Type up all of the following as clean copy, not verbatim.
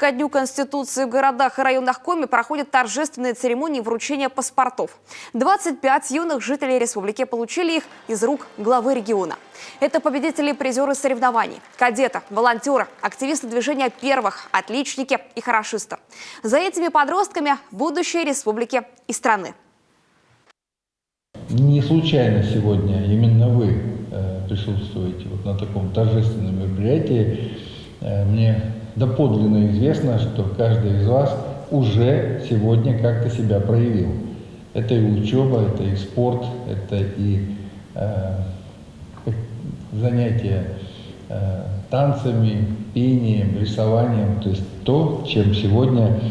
Ко Дню Конституции в городах и районах Коми проходят торжественные церемонии вручения паспортов. 25 юных жителей республики получили их из рук главы региона. Это победители и призеры соревнований, кадеты, волонтеры, активисты движения первых, отличники и хорошисты. За этими подростками будущее республики и страны. Не случайно сегодня именно вы присутствуете на таком торжественном мероприятии. Мне доподлинно известно, что каждый из вас уже сегодня как-то себя проявил. Это и учеба, это и спорт, это и занятия танцами, пением, рисованием. То есть то, чем сегодня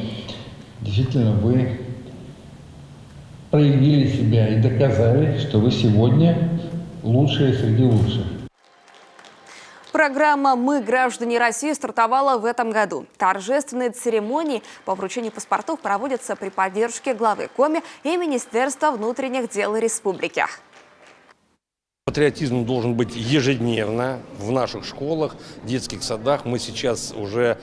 действительно вы проявили себя и доказали, что вы сегодня лучшие среди лучших. Программа «Мы, граждане России» стартовала в этом году. Торжественные церемонии по вручению паспортов проводятся при поддержке главы Коми и Министерства внутренних дел республики. Патриотизм должен быть ежедневно в наших школах, детских садах. Мы сейчас уже,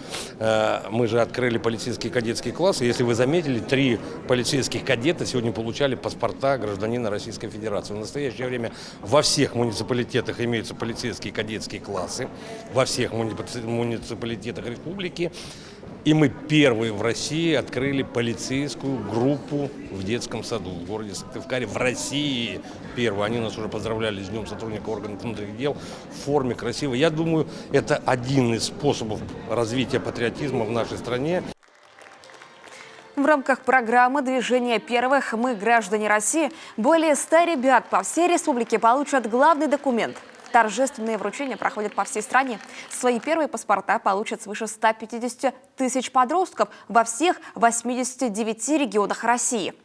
мы же открыли полицейские кадетские классы. Если вы заметили, 3 полицейских кадета сегодня получали паспорта гражданина Российской Федерации. В настоящее время во всех муниципалитетах имеются полицейские кадетские классы, во всех муниципалитетах республики. И мы первые в России открыли полицейскую группу в детском саду в городе Сыктывкаре. В России первые. Они нас уже поздравляли с Днем сотрудника органов внутренних дел в форме красивой. Я думаю, это один из способов развития патриотизма в нашей стране. В рамках программы движения первых «Мы, граждане России» более 100 ребят по всей республике получат главный документ. Торжественные вручения проходят по всей стране. Свои первые паспорта получат свыше 150 тысяч подростков во всех 89 регионах России.